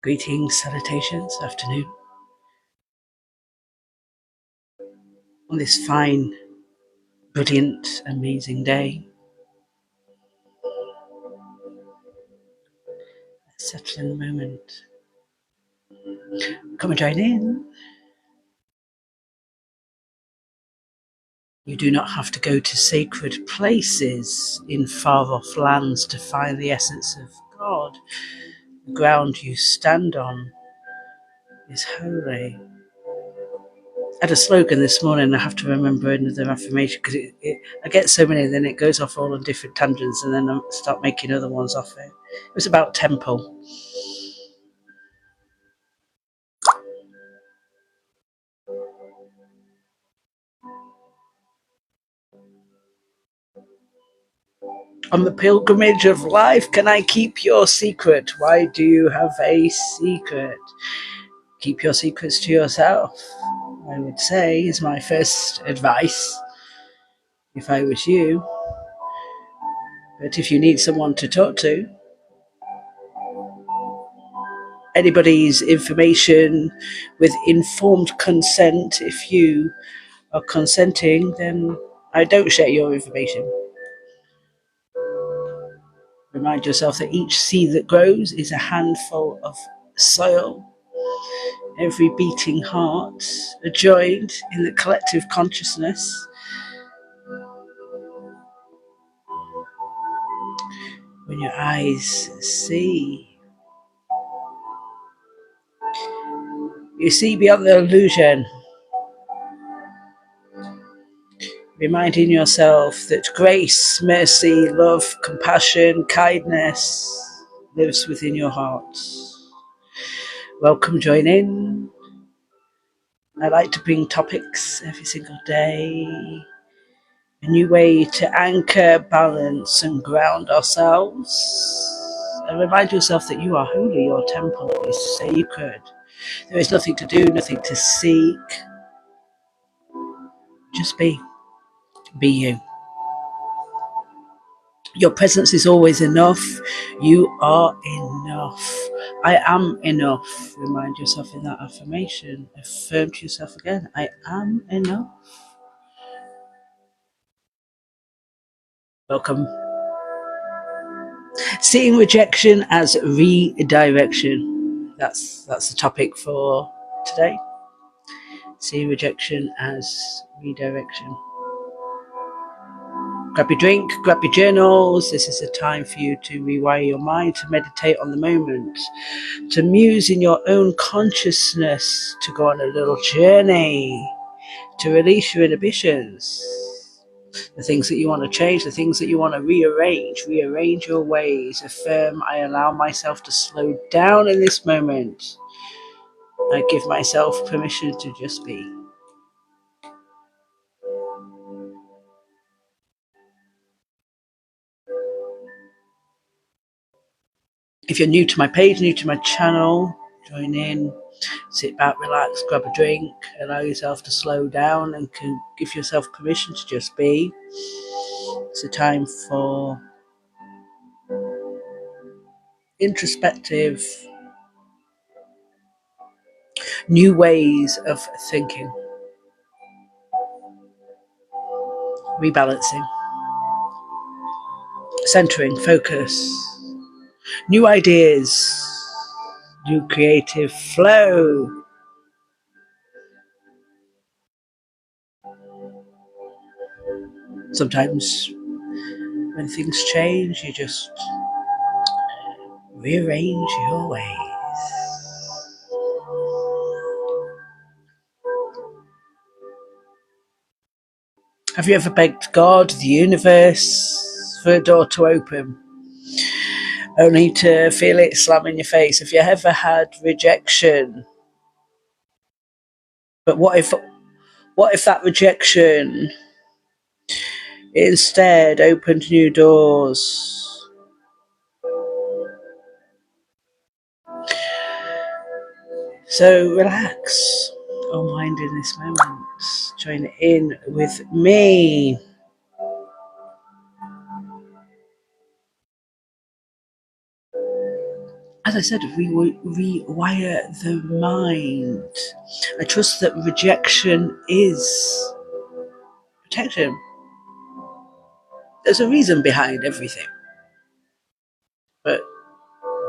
Greetings, salutations, afternoon. On this fine, brilliant, amazing day, settle in the moment. Come and join in. You do not have to go to sacred places in far-off lands to find the essence of God. The ground you stand on is holy. I had a slogan this morning. I have to remember another affirmation because I get so many, then it goes off all on different tangents, and then I start making other ones off it. It was about temple. On the pilgrimage of life, can I keep your secret? Why do you have a secret? Keep your secrets to yourself, I would say, is my first advice if I was you. But if you need someone to talk to, anybody's information with informed consent, if you are consenting, then I don't share your information. Remind yourself that each seed that grows is a handful of soil. Every beating heart are joined in the collective consciousness. When your eyes see, you see beyond the illusion, reminding yourself that grace, mercy, love, compassion, kindness lives within your heart. Welcome, join in. I like to bring topics every single day. A new way to anchor, balance, and ground ourselves. And remind yourself that you are holy, your temple is sacred. There is nothing to do, nothing to seek. Just be. Be you. Your presence is always enough. You are enough. I am enough. Remind yourself in that affirmation. Affirm to yourself again. I am enough. Welcome. Seeing rejection as redirection. That's the topic for today. Seeing rejection as redirection. Grab your drink, grab your journals. This is a time for you to rewire your mind, to meditate on the moment, to muse in your own consciousness, to go on a little journey, to release your inhibitions, the things that you want to change, the things that you want to rearrange your ways. Affirm, I allow myself to slow down in this moment. I give myself permission to just be. If you're new to my page, new to my channel, join in, sit back, relax, grab a drink, allow yourself to slow down and can give yourself permission to just be. It's a time for introspective, new ways of thinking, rebalancing, centering, focus, new ideas, new creative flow. Sometimes when things change, you just rearrange your ways. Have you ever begged God, the universe, for a door to open, only to feel it slam in your face? Have you ever had rejection? But what if that rejection instead opened new doors? So relax your mind in this moment. Join in with me. as I said, rewire the mind. I trust that rejection is protection. There's a reason behind everything. But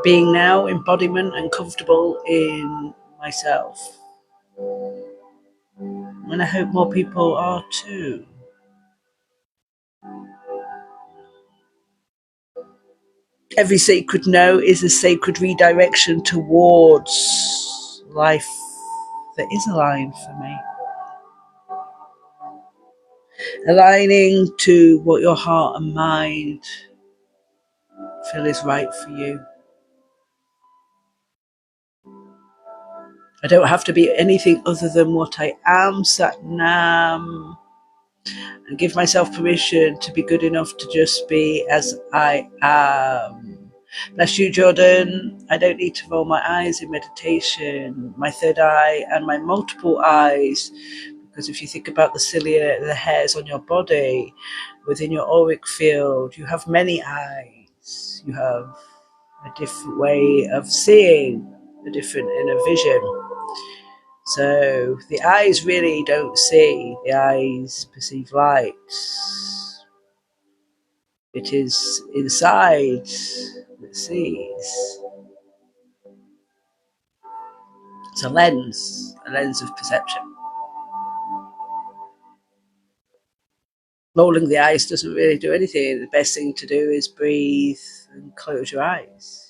being now embodiment and comfortable in myself. And I hope more people are too. Every sacred no is a sacred redirection towards life that is aligned for me. Aligning to what your heart and mind feel is right for you. I don't have to be anything other than what I am, Sat Nam. And give myself permission to be good enough to just be as I am. Bless you, Jordan. I don't need to roll my eyes in meditation, my third eye and my multiple eyes, because if you think about the cilia, the hairs on your body, within your auric field, you have many eyes. You have a different way of seeing, a different inner vision. So the eyes really don't see, the eyes perceive light. It is inside that sees. It's a lens of perception. Rolling the eyes doesn't really do anything. The best thing to do is breathe and close your eyes.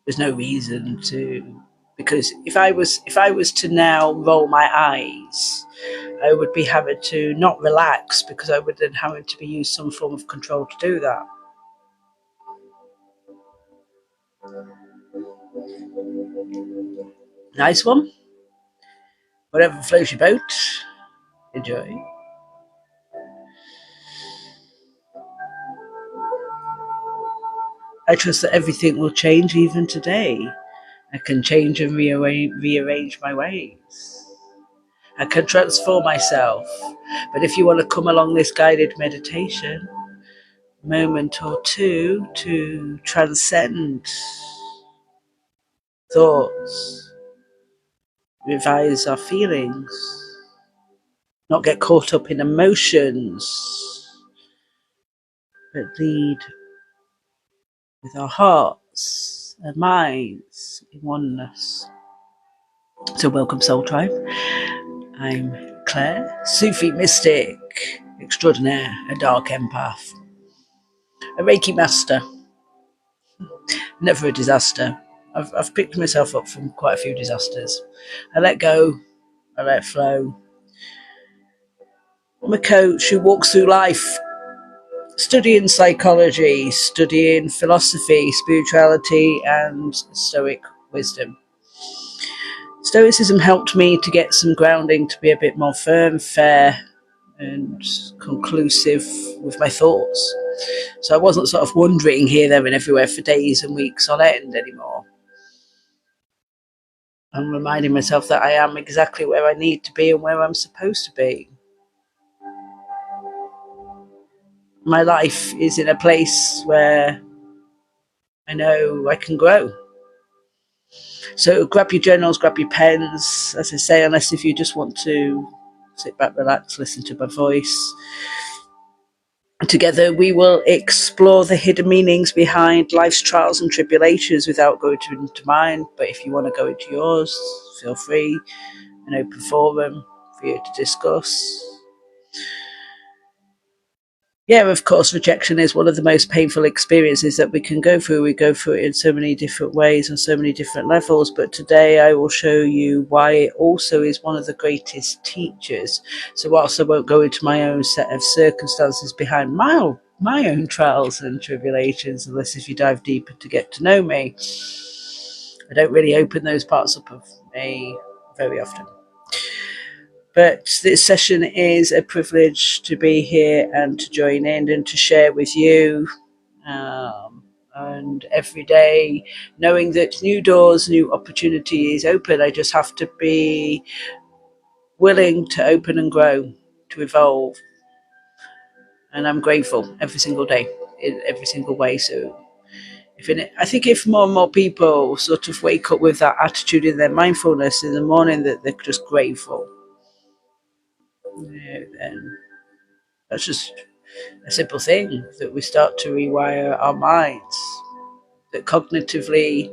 There's no reason to, because if I was to now roll my eyes, I would be having to not relax, because I would then having to be use some form of control to do that. Nice one. Whatever floats your boat, enjoy. I trust that everything will change even today. I can change and rearrange my ways. I can transform myself. But if you want to come along this guided meditation, moment or two to transcend thoughts, revise our feelings, not get caught up in emotions, but lead with our hearts and minds in oneness. So welcome, Soul Tribe. I'm Claire, Sufi mystic extraordinaire, a dark empath, a Reiki master, never a disaster. I've picked myself up from quite a few disasters. I let go, I let flow. I'm a coach who walks through life studying psychology, studying philosophy, spirituality, and Stoic wisdom. Stoicism helped me to get some grounding, to be a bit more firm, fair, and conclusive with my thoughts. So I wasn't sort of wandering here, there, and everywhere for days and weeks on end anymore. I'm reminding myself that I am exactly where I need to be and where I'm supposed to be. My life is in a place where I know I can grow. So grab your journals, grab your pens, as I say, unless if you just want to sit back, relax, listen to my voice. Together we will explore the hidden meanings behind life's trials and tribulations without going into mine. But if you want to go into yours, feel free. An open forum for you to discuss. Yeah, of course, rejection is one of the most painful experiences that we can go through. We go through it in so many different ways on so many different levels, but today I will show you why it also is one of the greatest teachers. So whilst I won't go into my own set of circumstances behind my own trials and tribulations, unless if you dive deeper to get to know me, I don't really open those parts up of me very often. But this session is a privilege to be here and to join in and to share with you. And every day, knowing that new doors, new opportunities open, I just have to be willing to open and grow, to evolve. And I'm grateful every single day. in every single way. So I think if more and more people sort of wake up with that attitude in their mindfulness in the morning, that they're just grateful, then that's just a simple thing, that we start to rewire our minds, that cognitively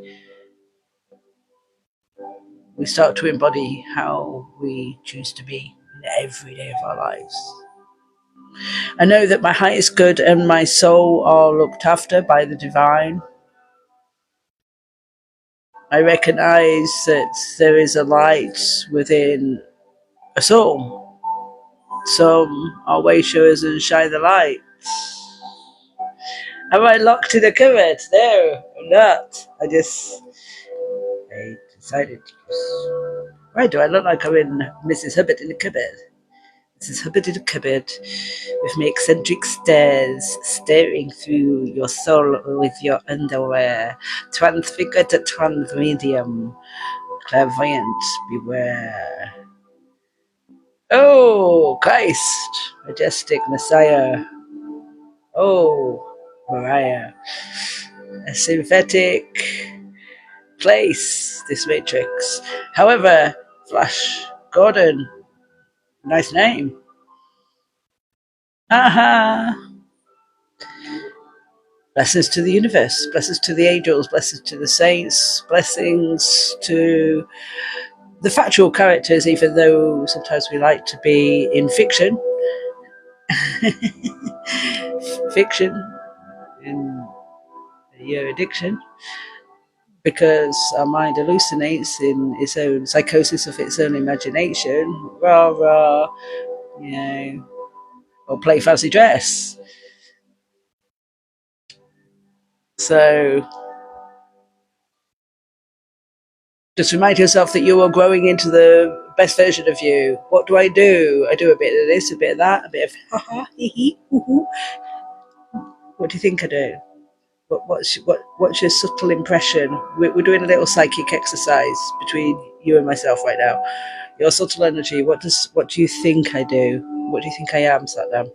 we start to embody how we choose to be in every day of our lives. I know that my highest good and my soul are looked after by the divine. I recognize that there is a light within us all. Some are way showers and shine the light. Am I locked in a cupboard? No, I'm not. I decided to just... Why do I look like I'm in Mrs. Hubbard in a cupboard? Mrs. Hubbard in a cupboard with my eccentric stares, staring through your soul with your underwear, transfigured to trans medium, clairvoyant, beware. Oh, Christ, majestic Messiah. Oh, Mariah. A synthetic place, this matrix. However, Flash Gordon, nice name. Aha! Blessings to the universe, blessings to the angels, blessings to the saints, blessings to the factual characters, even though sometimes we like to be in fiction. Fiction in your addiction, because our mind hallucinates in its own psychosis of its own imagination, rah, or play fancy dress. So just remind yourself that you are growing into the best version of you. What do? I do a bit of this, a bit of that, a bit of ha ha, hee hee, hoo hoo. What do you think I do? What's your subtle impression? We're doing a little psychic exercise between you and myself right now. Your subtle energy. What do you think I do? What do you think I am, Satnam?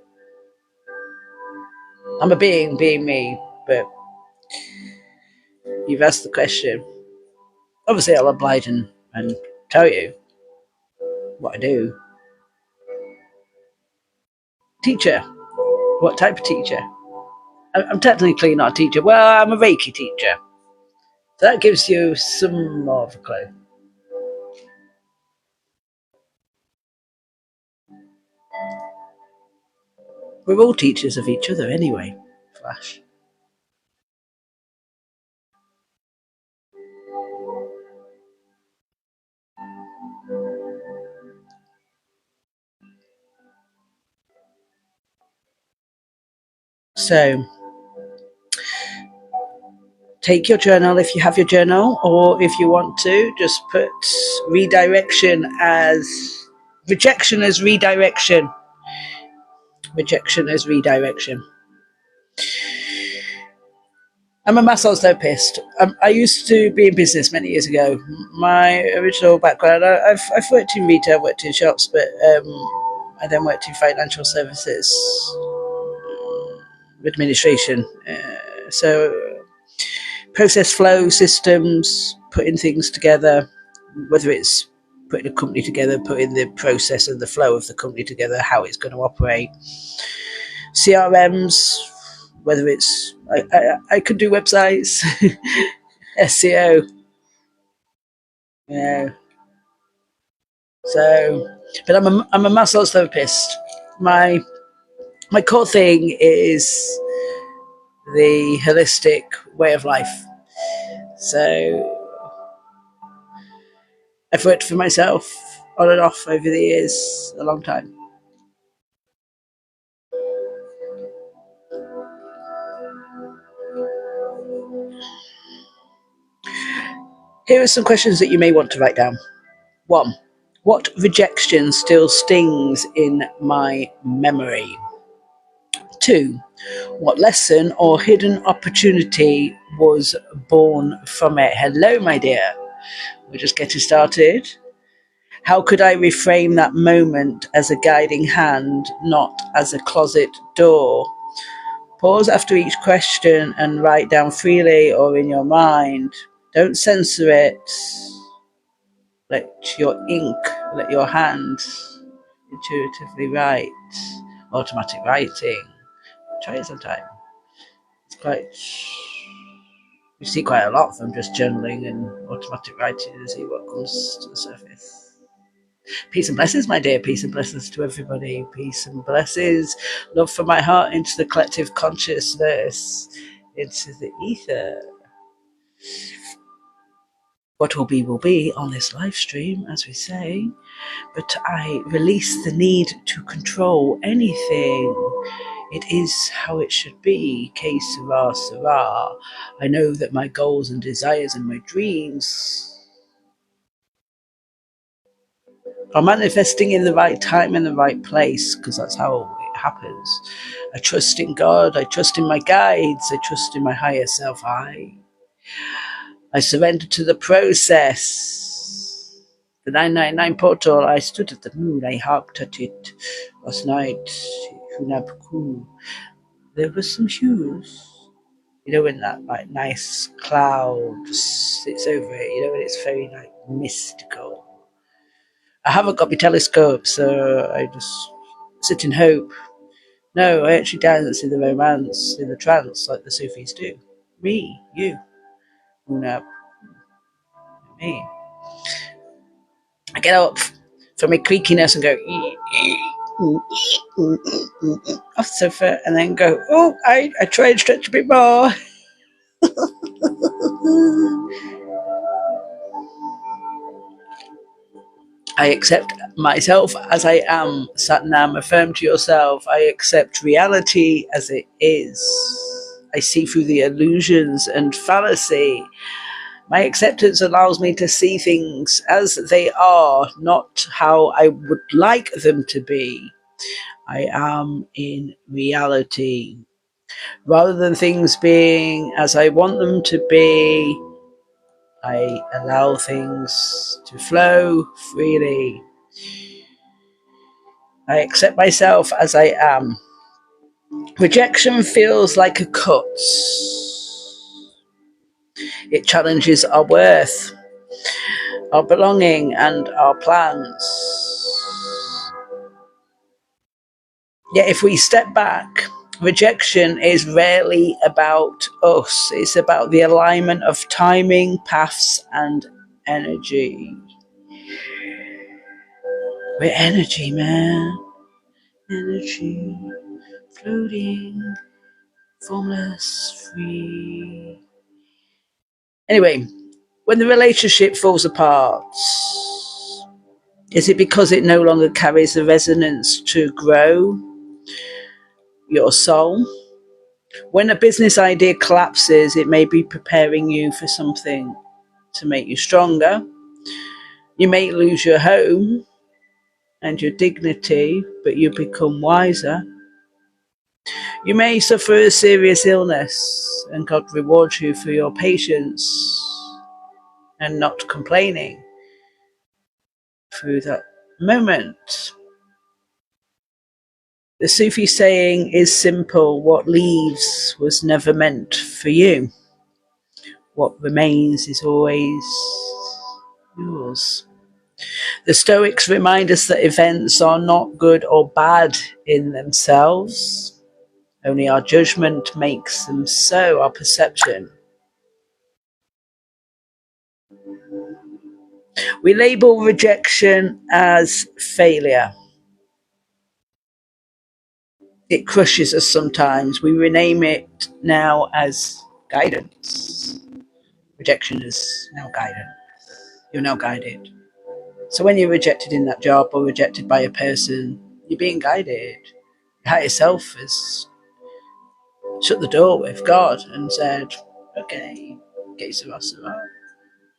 I'm a being me, but you've asked the question. Obviously, I'll oblige and tell you what I do. Teacher. What type of teacher? I'm technically not a teacher. Well, I'm a Reiki teacher. So that gives you some more of a clue. We're all teachers of each other anyway, Flash. So, take your journal if you have your journal, or if you want to, just put redirection as rejection as redirection. Rejection as redirection. I'm a massage therapist. I used to be in business many years ago. My original background, I've worked in retail, worked in shops, but I then worked in financial services administration. So process flow systems, putting things together, whether it's putting a company together, putting the process and the flow of the company together, how it's going to operate. CRMs, whether it's I could do websites, SEO, yeah. So, but I'm a massage therapist. My core thing is the holistic way of life. So I've worked for myself on and off over the years, a long time. Here are some questions that you may want to write down. 1. What rejection still stings in my memory? 2. What lesson or hidden opportunity was born from it? Hello, my dear. We're just getting started. How could I reframe that moment as a guiding hand, not as a closet door? Pause after each question and write down freely or in your mind. Don't censor it. Let your ink, let your hand intuitively write. Automatic writing. Try it sometime. It's quite... You see quite a lot from just journaling and automatic writing and see what comes to the surface. Peace and blessings, my dear. Peace and blessings to everybody. Peace and blessings. Love from my heart into the collective consciousness, into the ether. What will be on this live stream, as we say. But I release the need to control anything. It is how it should be. Que sera, sera. I know that my goals and desires and my dreams are manifesting in the right time and the right place, because that's how it happens. I trust in God. I trust in my guides. I trust in my higher self. I surrender to the process. The 999 portal, I stood at the moon. I harked at it last night. Hunapuku. There were some hues. You know, when that like nice cloud sits over it, you know, and it's very like mystical. I haven't got my telescope, so I just sit in hope. No, I actually dance in the romance, in the trance, like the Sufis do. Me, you, Una, me. I get up from my creakiness and go off the sofa, and then go, oh, I try and stretch a bit more. I accept myself as I am. Satnam, affirm to yourself. I accept reality as it is. I see through the illusions and fallacy. My acceptance allows me to see things as they are, not how I would like them to be. I am in reality. Rather than things being as I want them to be, I allow things to flow freely. I accept myself as I am. Rejection feels like a cut. It challenges our worth, our belonging, and our plans. Yet if we step back, rejection is rarely about us. It's about the alignment of timing, paths, and energy. We're energy, man. Energy, floating, formless, free. Anyway, when the relationship falls apart, is it because it no longer carries the resonance to grow your soul? When a business idea collapses, it may be preparing you for something to make you stronger. You may lose your home and your dignity, but you become wiser. You may suffer a serious illness, and God rewards you for your patience and not complaining through that moment. The Sufi saying is simple: what leaves was never meant for you. What remains is always yours. The Stoics remind us that events are not good or bad in themselves. Only our judgment makes them so, our perception. We label rejection as failure. It crushes us sometimes. We rename it now as guidance. Rejection is now guidance. You're now guided. So when you're rejected in that job or rejected by a person, you're being guided. Your higher self has shut the door with God and said, okay, que sera, sera.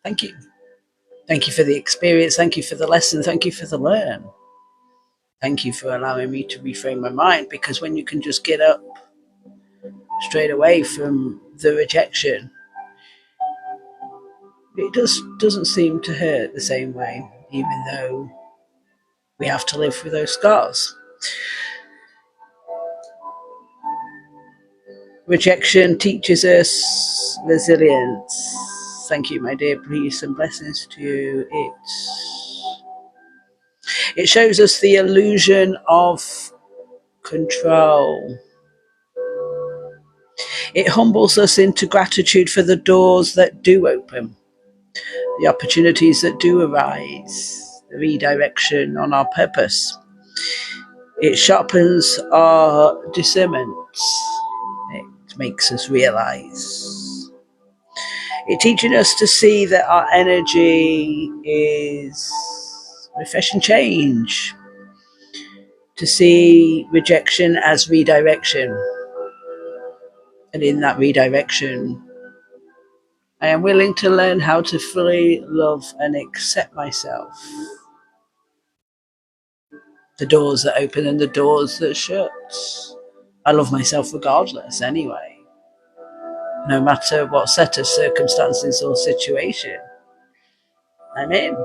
Thank you. Thank you for the experience. Thank you for the lesson. Thank you for the learn. Thank you for allowing me to reframe my mind, because when you can just get up straight away from the rejection, it just doesn't seem to hurt the same way, even though we have to live with those scars. Rejection teaches us resilience. Thank you, my dear. Peace and blessings to you. It shows us the illusion of control. It humbles us into gratitude for the doors that do open, the opportunities that do arise, the redirection on our purpose. It sharpens our discernment. It makes us realize. It teaches us to see that our energy is refreshing change, to see rejection as redirection. And in that redirection, I am willing to learn how to fully love and accept myself. The doors that open and the doors that shut. I love myself regardless anyway. No matter what set of circumstances or situation I'm in.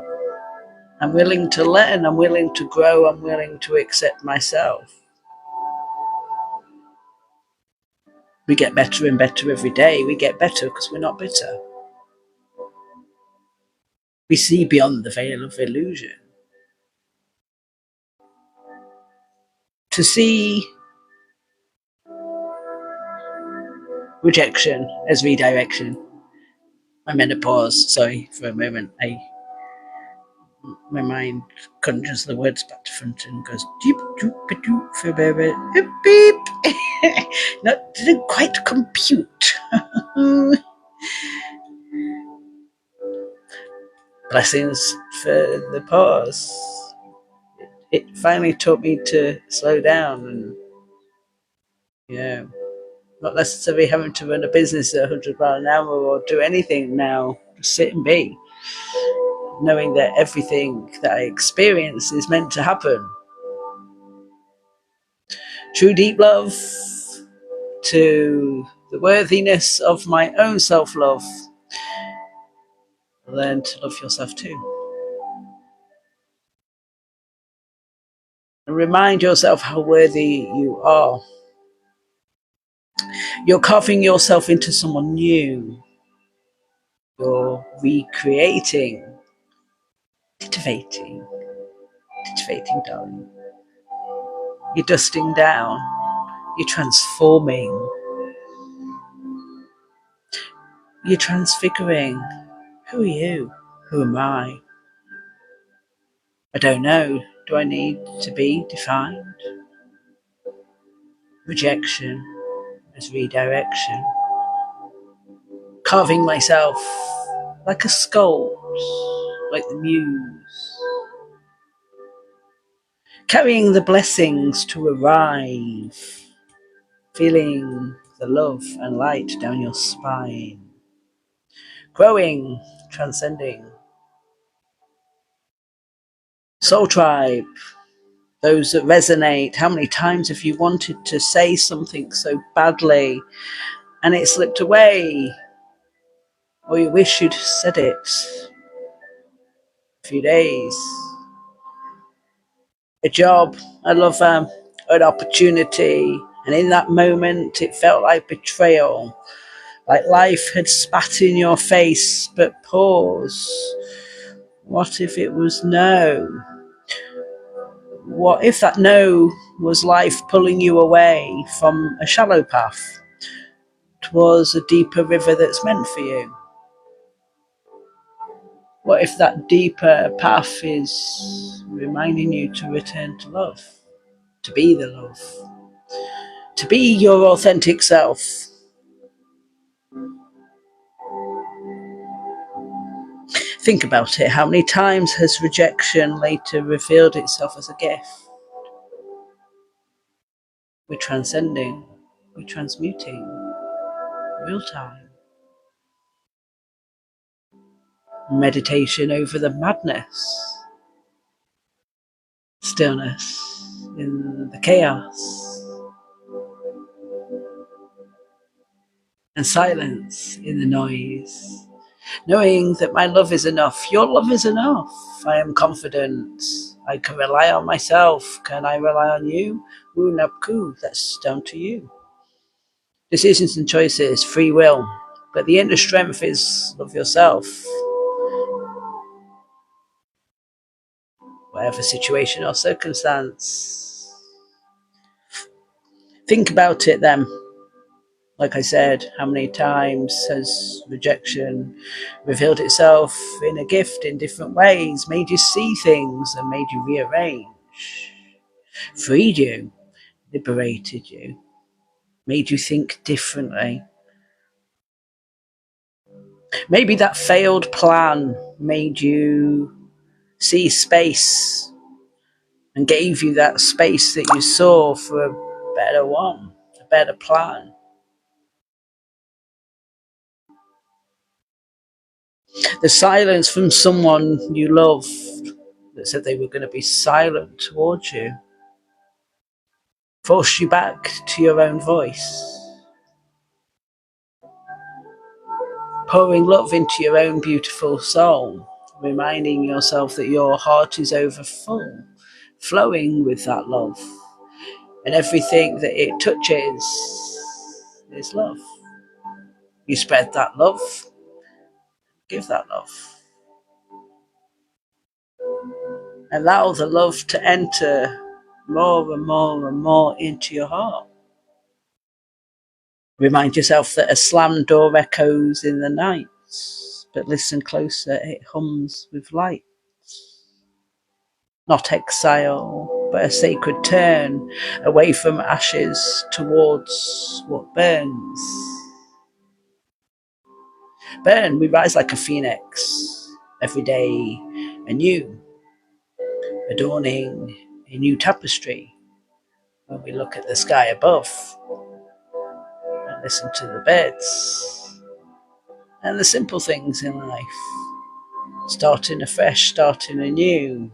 I'm willing to learn, I'm willing to grow, I'm willing to accept myself. We get better and better every day. We get better because we're not bitter. We see beyond the veil of illusion. To see rejection as redirection. I'm going to pause, sorry, for a moment. My mind conjures the words back to front and goes deep doop doop for baby beep. Not didn't quite compute. Blessings for the pause. It finally taught me to slow down and not necessarily having to run a business at 100 miles an hour or do anything now. Just sit and be, knowing that everything that I experience is meant to happen. True deep love to the worthiness of my own self-love. Learn to love yourself too. And remind yourself how worthy you are. You're carving yourself into someone new. You're recreating, titivating, darling. You're dusting down. You're transforming. You're transfiguring. Who are you? Who am I? I don't know. Do I need to be defined? Rejection is redirection. Carving myself like a sculpt, like the muse. Carrying the blessings to arrive. Feeling the love and light down your spine. Growing, transcending. Soul Tribe, those that resonate. How many times have you wanted to say something so badly and it slipped away? Or you wish you'd said it a few days. A job, I love an opportunity. And in that moment, it felt like betrayal. Like life had spat in your face, but pause. What if it was no? What if that no was life pulling you away from a shallow path towards a deeper river that's meant for you? What if that deeper path is reminding you to return to love, to be the love, to be your authentic self? Think about it. How many times has rejection later revealed itself as a gift? We're transcending, we're transmuting, real time. Meditation over the madness, stillness in the chaos, and silence in the noise. Knowing that my love is enough, your love is enough. I am confident. I can rely on myself. Can I rely on you? Napku, that's down to you. Decisions and choices, free will. But the inner strength is love yourself. Whatever situation or circumstance. Think about it then. Like I said, how many times has rejection revealed itself in a gift in different ways, made you see things and made you rearrange, freed you, liberated you, made you think differently. Maybe that failed plan made you see space and gave you that space that you saw for a better one, a better plan. The silence from someone you loved that said they were going to be silent towards you forced you back to your own voice, pouring love into your own beautiful soul, reminding yourself that your heart is over full, flowing with that love, and everything that it touches is love. You spread that love, give that love. Allow the love to enter more and more and more into your heart. Remind yourself that a slammed door echoes in the night, but listen closer, it hums with light. Not exile, but a sacred turn away from ashes towards what burns. Burn, we rise like a phoenix, every day anew, adorning a new tapestry. When we look at the sky above and listen to the birds and the simple things in life, starting afresh, starting anew.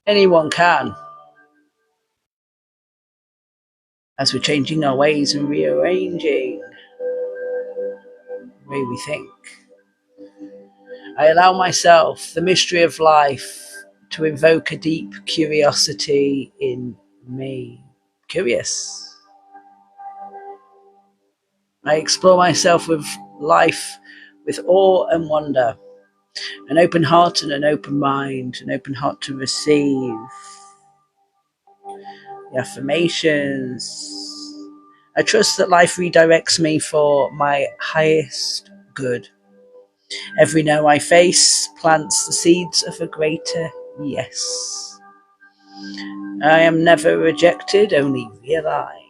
Anyone can, as we're changing our ways and rearranging the way we think. I allow myself the mystery of life to invoke a deep curiosity in me. Curious. I explore myself with life with awe and wonder, an open heart and an open mind, an open heart to receive the affirmations. I trust that life redirects me for my highest good. Every no I face plants the seeds of a greater yes. I am never rejected, only realized.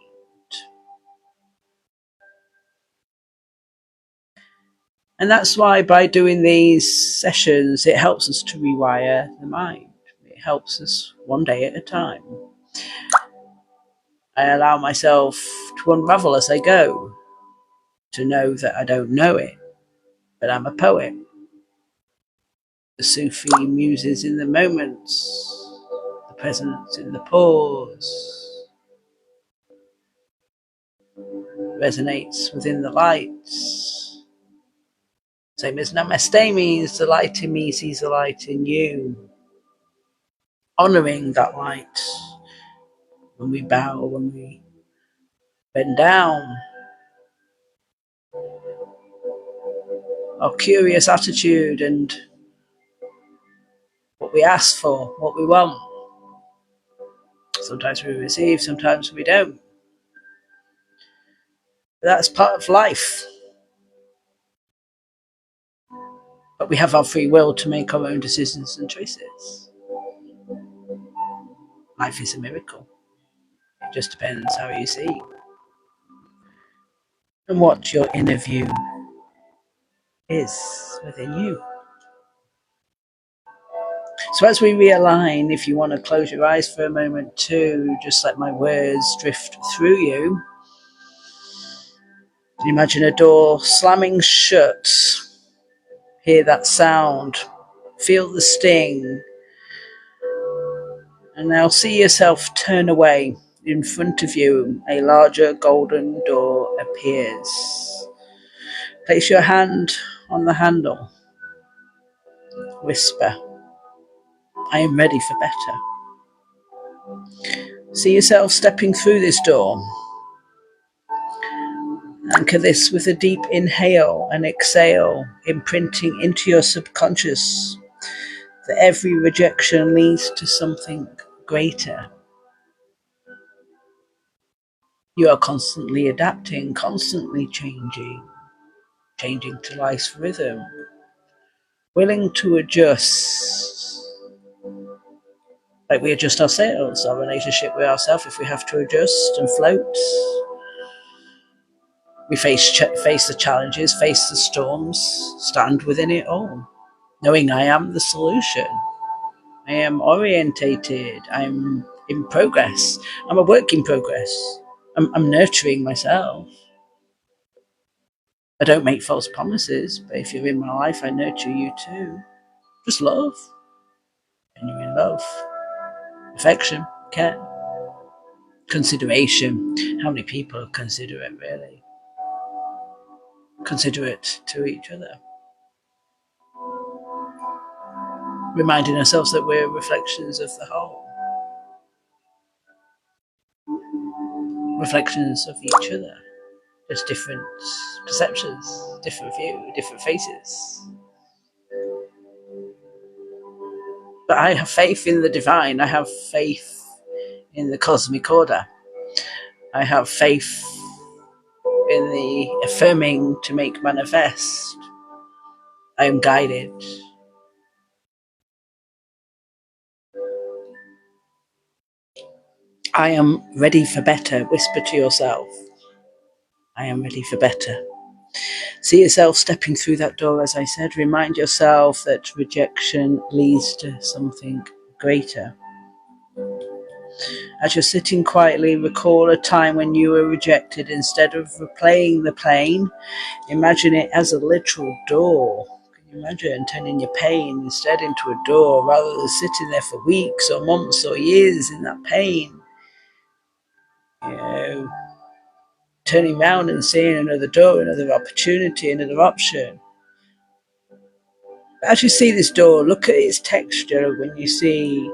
And that's why by doing these sessions, it helps us to rewire the mind. It helps us one day at a time. I allow myself to unravel as I go, to know that I don't know it, but I'm a poet. The Sufi muses in the moments, the presence in the pause, resonates within the lights. Same as Namaste means the light in me sees the light in you. Honouring that light when we bow, when we bend down. Our curious attitude and what we ask for, what we want. Sometimes we receive, sometimes we don't. But that's part of life. But we have our free will to make our own decisions and choices. Life is a miracle. It just depends how you see and what your inner view is within you. So as we realign, if you want to close your eyes for a moment too, just let my words drift through you. Imagine a door slamming shut. Hear that sound. Feel the sting. And now see yourself turn away. In front of you, a larger golden door appears. Place your hand on the handle. Whisper, I am ready for better. See yourself stepping through this door. Anchor this with a deep inhale and exhale, imprinting into your subconscious that every rejection leads to something greater. You are constantly adapting, constantly changing to life's rhythm, willing to adjust, like we adjust ourselves, our relationship with ourselves. If we have to adjust and float, we face the challenges, face the storms, stand within it all, knowing I am the solution. I am orientated. I'm in progress. I'm a work in progress. I'm nurturing myself. I don't make false promises, but if you're in my life, I nurture you too. Just love. Genuine love. Affection. Care. Consideration. How many people are considerate, really? Considerate to each other. Reminding ourselves that we're reflections of the whole. Reflections of each other. Just different perceptions, different view, different faces. But I have faith in the divine. I have faith in the cosmic order. I have faith in the affirming to make manifest. I am guided. I am ready for better. Whisper to yourself. I am ready for better. See yourself stepping through that door, as I said. Remind yourself that rejection leads to something greater. As you're sitting quietly, recall a time when you were rejected. Instead of replaying the pain, imagine it as a literal door. Can you imagine turning your pain instead into a door, rather than sitting there for weeks or months or years in that pain? You know, turning around and seeing another door, another opportunity, another option. As you see this door, look at its texture when you see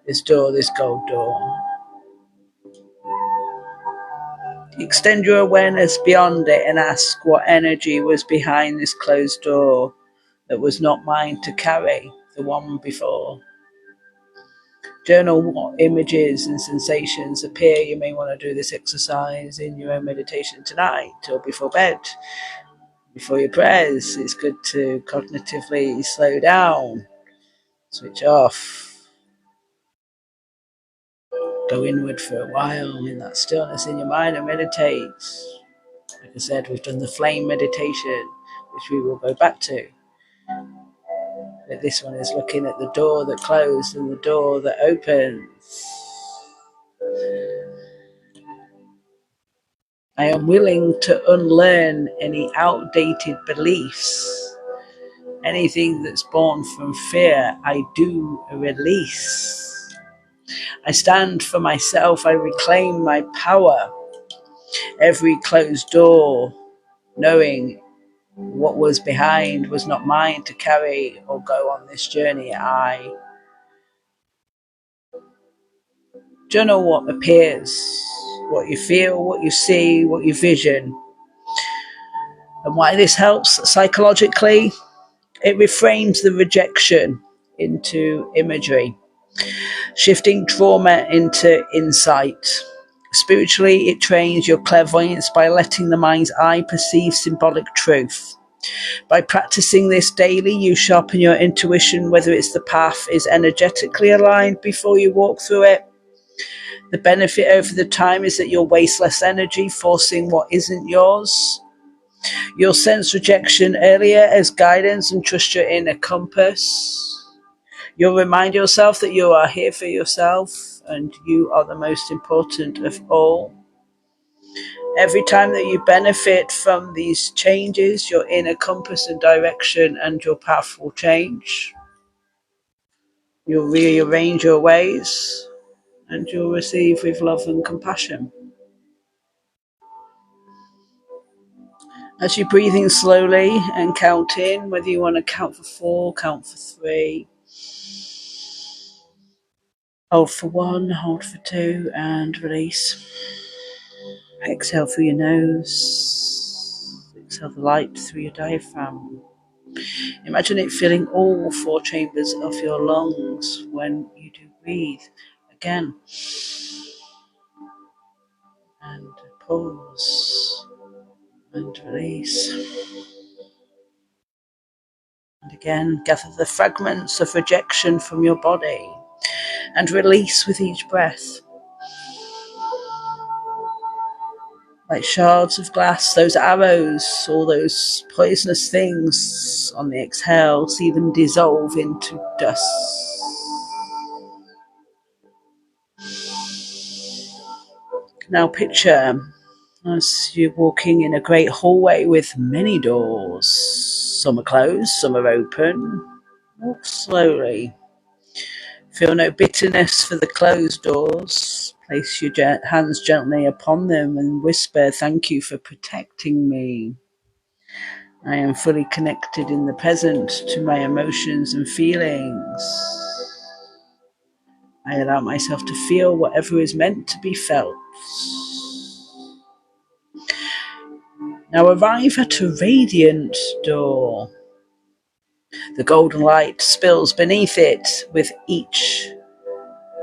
this door, this gold door. Extend your awareness beyond it and ask what energy was behind this closed door that was not mine to carry, the one before. Journal what images and sensations appear. You may want to do this exercise in your own meditation tonight or before bed, before your prayers. It's good to cognitively slow down, switch off, go inward for a while in that stillness in your mind and meditate. Like I said, we've done the flame meditation, which we will go back to. But this one is looking at the door that closed and the door that opens. I am willing to unlearn any outdated beliefs. Anything that's born from fear, I do release. I stand for myself. I reclaim my power. Every closed door, knowing what was behind was not mine to carry or go on this journey. I journal what appears, what you feel, what you see, what you vision. And why this helps psychologically, it reframes the rejection into imagery, shifting trauma into insight. Spiritually, it trains your clairvoyance by letting the mind's eye perceive symbolic truth. By practicing this daily, you sharpen your intuition, whether it's the path is energetically aligned before you walk through it. The benefit over the time is that you'll waste less energy forcing what isn't yours. You'll sense rejection earlier as guidance and trust your inner compass. You'll remind yourself that you are here for yourself and you are the most important of all. Every time that you benefit from these changes, your inner compass and direction and your path will change. You'll rearrange your ways and you'll receive with love and compassion. As you're breathing slowly and count in, whether you want to count for 4, count for 3, hold for 1, hold for 2, and release. Exhale through your nose. exhale the light through your diaphragm. Imagine it filling all 4 chambers of your lungs when you do breathe. Again. And pause. And release. And again, gather the fragments of rejection from your body and release with each breath. Like shards of glass, those arrows, all those poisonous things on the exhale, see them dissolve into dust. Now picture as you're walking in a great hallway with many doors. Some are closed, some are open. Walk slowly. Feel no bitterness for the closed doors. Place your hands gently upon them and whisper, "Thank you for protecting me. I am fully connected in the present to my emotions and feelings. I allow myself to feel whatever is meant to be felt." Now arrive at a radiant door. The golden light spills beneath it with each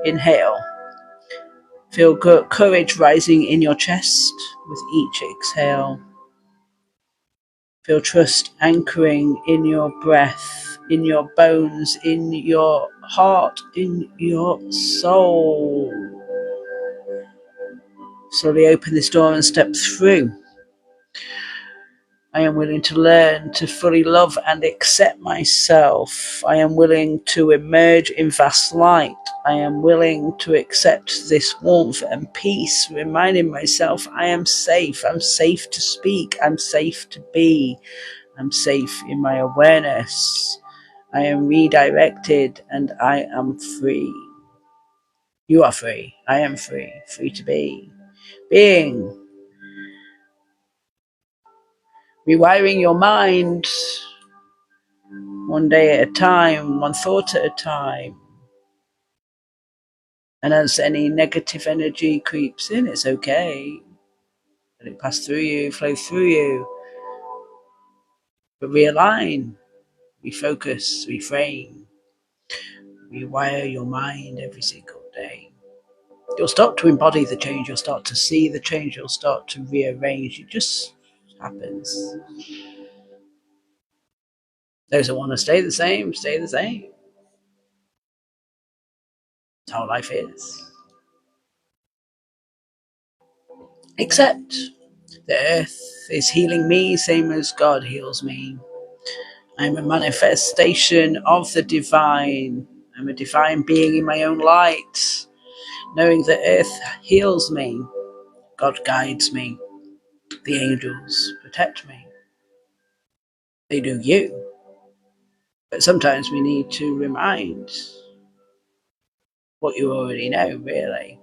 inhale. Feel courage rising in your chest with each exhale. Feel trust anchoring in your breath, in your bones, in your heart, in your soul. Slowly open this door and step through. I am willing to learn to fully love and accept myself. I am willing to emerge in vast light. I am willing to accept this warmth and peace, reminding myself I am safe. I'm safe to speak. I'm safe to be. I'm safe in my awareness. I am redirected and I am free. You are free. I am free. Free to be. Being. Rewiring your mind. One day at a time, one thought at a time. And as any negative energy creeps in, it's okay. Let it pass through you, flow through you. But realign, refocus, reframe, rewire your mind every single day. You'll start to embody the change, you'll start to see the change, you'll start to rearrange. It just happens. Those that want to stay the same, stay the same. That's how life is. Except the earth is healing me, same as God heals me. I'm a manifestation of the divine. I'm a divine being in my own light. Knowing the earth heals me, God guides me. The angels protect me. They do you. But sometimes we need to remind what you already know, really.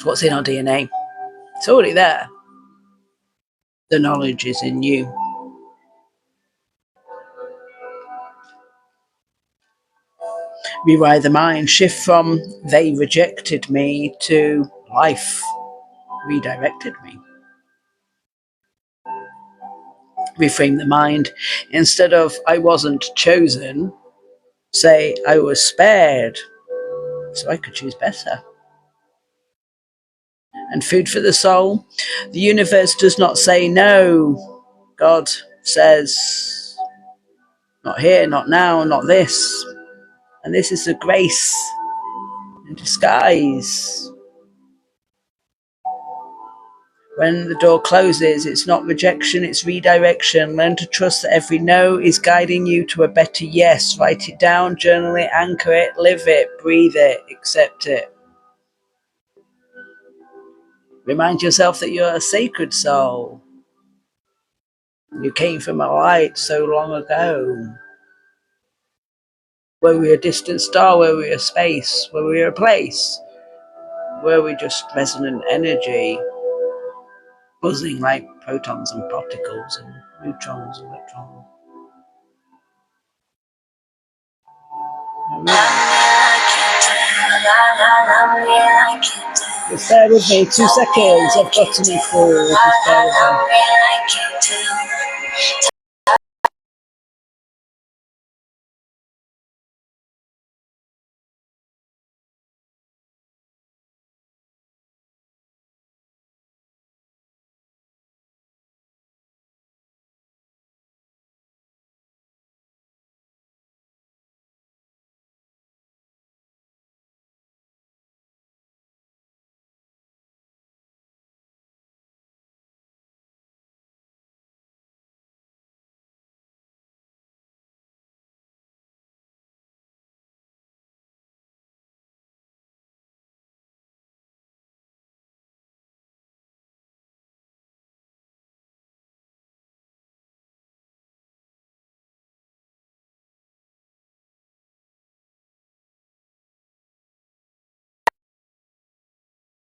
What's in our DNA? It's already there. The knowledge is in you. Rewire the mind, shift from "they rejected me" to "life redirected me." Reframe the mind. Instead of "I wasn't chosen," say "I was spared so I could choose better." And food for the soul. The universe does not say no. God says, not here, not now, not this. And this is the grace in disguise. When the door closes, it's not rejection, it's redirection. Learn to trust that every no is guiding you to a better yes. Write it down, journal it, anchor it, live it, breathe it, accept it. Remind yourself that you're a sacred soul. You came from a light so long ago. Were we a distant star? Were we a space? Were we a place? Were we just resonant energy, buzzing like protons and particles and neutrons and electrons? Just bear with me 2 seconds. I've got to move forward. Just bear with me.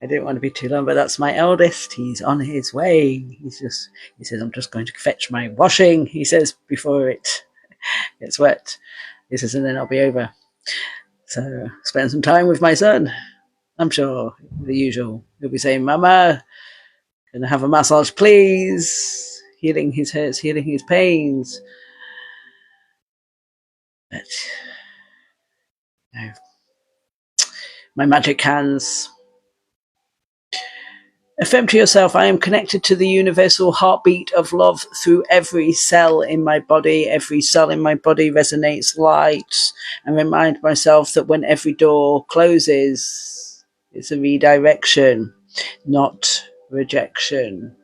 I didn't want to be too long, but that's my eldest. He's on his way. He says, I'm just going to fetch my washing, he says, before it gets wet. He says, and then I'll be over. So spend some time with my son. I'm sure the usual. He'll be saying, Mama, can I have a massage, please? Healing his hurts, healing his pains. But no. My magic hands. Affirm to yourself, I am connected to the universal heartbeat of love through every cell in my body. Every cell in my body resonates light. And remind myself that when every door closes, it's a redirection, not rejection.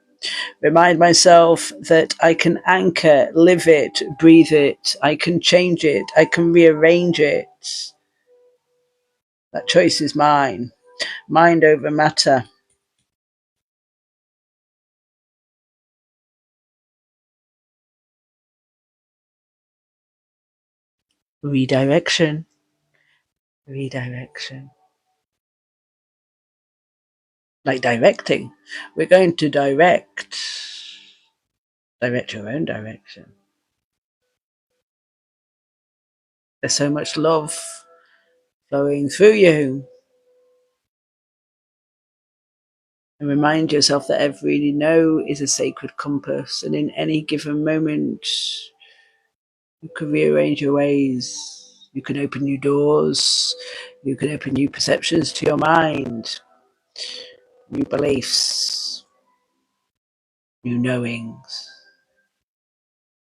Remind myself that I can anchor, live it, breathe it. I can change it. I can rearrange it. That choice is mine. Mind over matter. Redirection. Redirection. Like directing. We're going to direct your own direction. There's so much love flowing through you. And remind yourself that every no is a sacred compass, and in any given moment, you can rearrange your ways. You can open new doors. You can open new perceptions to your mind, new beliefs, new knowings.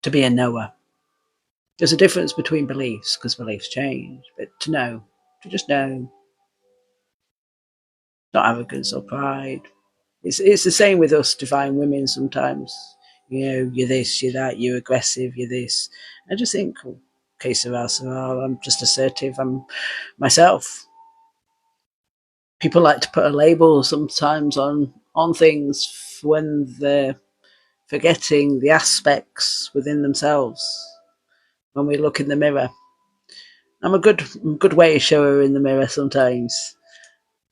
To be a knower. There's a difference between beliefs, because beliefs change, but to just know, not arrogance or pride. It's the same with us divine women sometimes. You're this, you're that, you're aggressive, you're this. I just think, okay, Sarah, I'm just assertive, I'm myself. People like to put a label sometimes on things when they're forgetting the aspects within themselves. When we look in the mirror, I'm a good way shower in the mirror sometimes,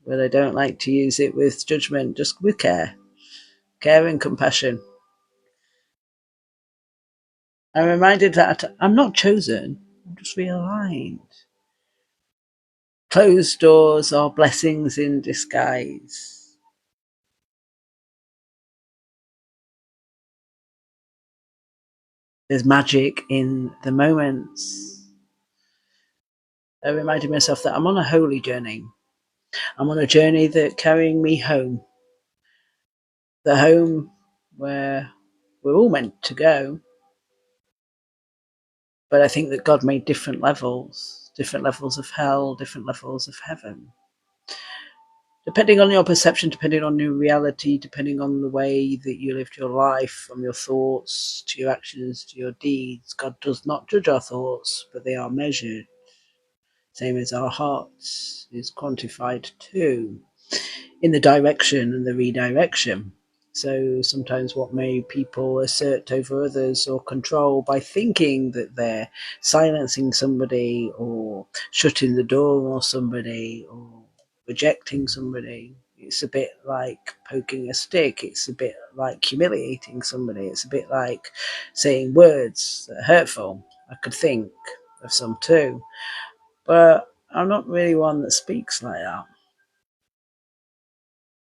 but I don't like to use it with judgment, just with care and compassion. I'm reminded that I'm not chosen, I'm just realigned. Closed doors are blessings in disguise. There's magic in the moments. I reminded myself that I'm on a holy journey. I'm on a journey that carrying me home. The home where we're all meant to go. But I think that God made different levels of hell, different levels of heaven. Depending on your perception, depending on your reality, depending on the way that you lived your life, from your thoughts to your actions to your deeds, God does not judge our thoughts, but they are measured. Same as our hearts is quantified too, in the direction and the redirection. So sometimes what may people assert over others or control by thinking that they're silencing somebody or shutting the door on somebody or rejecting somebody. It's a bit like poking a stick. It's a bit like humiliating somebody. It's a bit like saying words that are hurtful. I could think of some too. But I'm not really one that speaks like that.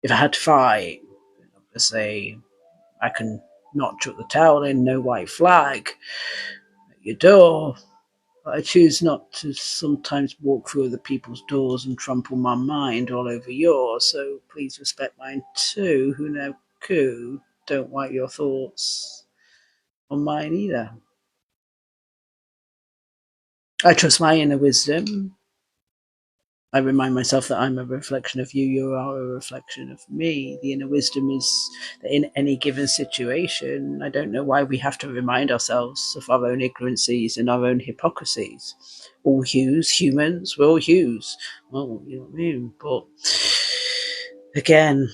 If I had to fight, obviously I can not chuck the towel in, no white flag at your door. But I choose not to sometimes walk through other people's doors and trample my mind all over yours, so please respect mine too. Who now coo, don't wipe your thoughts on mine either. I trust my inner wisdom. I remind myself that I'm a reflection of you, you are a reflection of me. The inner wisdom is that in any given situation, I don't know why we have to remind ourselves of our own ignorancies and our own hypocrisies. All hues, humans, we're all hues. Well, you know what I mean? But again,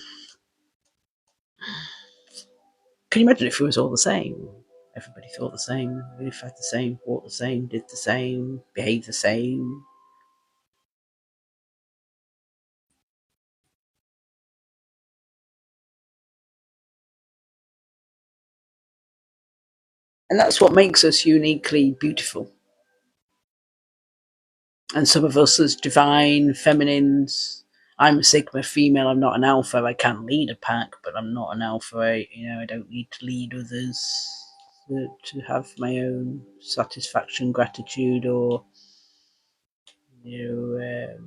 can you imagine if it was all the same? Everybody thought the same, lived the same, walked the same, did the same, behaved the same. And that's what makes us uniquely beautiful. And some of us as divine feminines, I'm a sigma female, I'm not an alpha. I can lead a pack, but I'm not an alpha. I don't need to lead others to have my own satisfaction, gratitude, or you know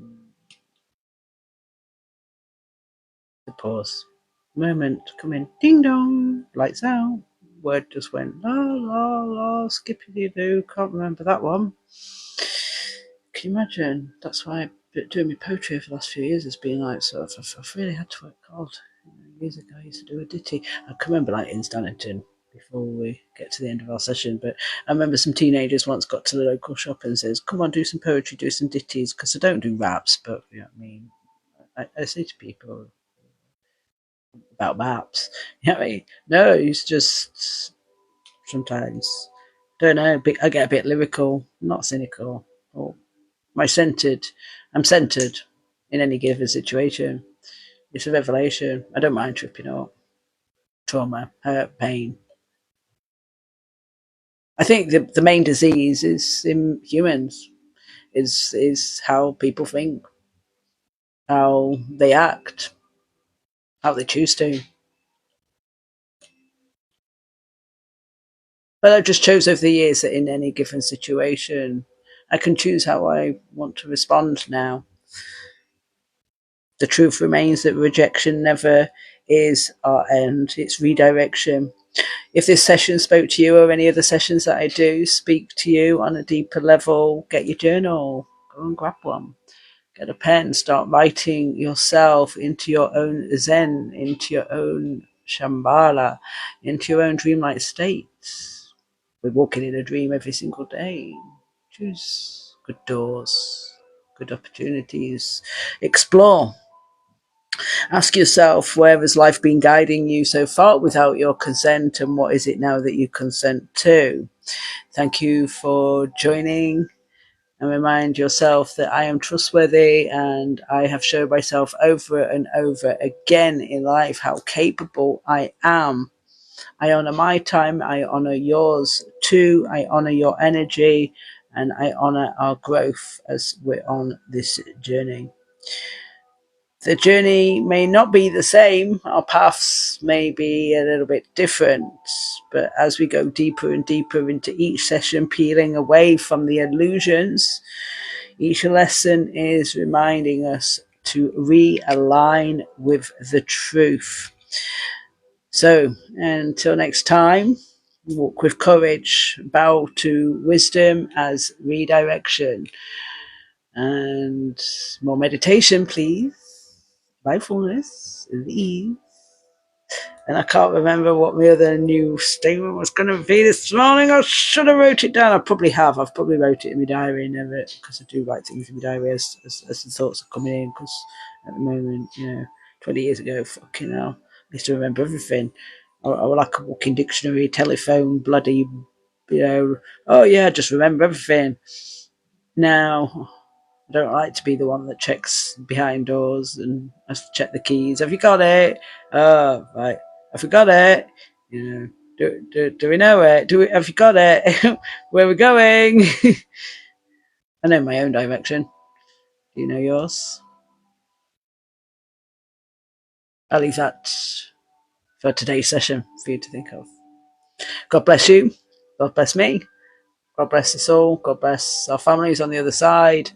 the pause moment. Come in, ding dong, lights out. Word just went la la la, skippity doo. Can't remember that one. Can you imagine? That's why I've been doing my poetry over the last few years has been like sort of I've really had to work hard. Years ago I used to do a ditty. I can remember like in Stanington before we get to the end of our session, but I remember some teenagers once got to the local shop and says, "Come on, do some poetry, do some ditties," because I don't do raps, but you know what I mean. I say to people about maps, you know what I mean? No, it's just sometimes don't know. I get a bit lyrical, not cynical, or am I centered? I'm centered in any given situation. It's a revelation. I don't mind tripping up. Trauma, hurt, pain. I think the main disease is in humans. Is how people think, how they act, how they choose to. But I've just chose over the years that in any given situation, I can choose how I want to respond now. The truth remains that rejection never is our end. It's redirection. If this session spoke to you or any other sessions that I do speak to you on a deeper level, get your journal, go and grab one. Get a pen, start writing yourself into your own Zen, into your own Shambhala, into your own dreamlike states. We're walking in a dream every single day. Choose good doors, good opportunities. Explore. Ask yourself, where has life been guiding you so far without your consent, and what is it now that you consent to? Thank you for joining, and remind yourself that I am trustworthy and I have shown myself over and over again in life how capable I am. I honor my time, I honor yours too, I honor your energy, and I honor our growth as we're on this journey. The journey may not be the same, our paths may be a little bit different, but as we go deeper and deeper into each session, peeling away from the illusions, each lesson is reminding us to realign with the truth. So, until next time, walk with courage, bow to wisdom as redirection, and more meditation, please. Mindfulness is ease. And I can't remember what my other new statement was going to be this morning. I should have wrote it down. I probably have. I've probably wrote it in my diary, never, because I do write things in my diary as the thoughts are coming in. Because at the moment, 20 years ago, fucking hell, I used to remember everything. I was like a walking dictionary, telephone, bloody, oh yeah, I just remember everything. Now, I don't like to be the one that checks behind doors and has to check the keys. Have you got it? Oh, right. Have you got it? Do we know it? Have you got it? Where are we going? I know my own direction. Do you know yours? I'll leave that for today's session for you to think of. God bless you. God bless me. God bless us all. God bless our families on the other side.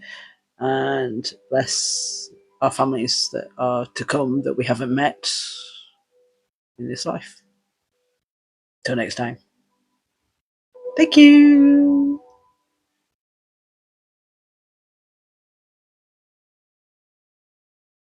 And bless our families that are to come that we haven't met in this life. Till next time. Thank you.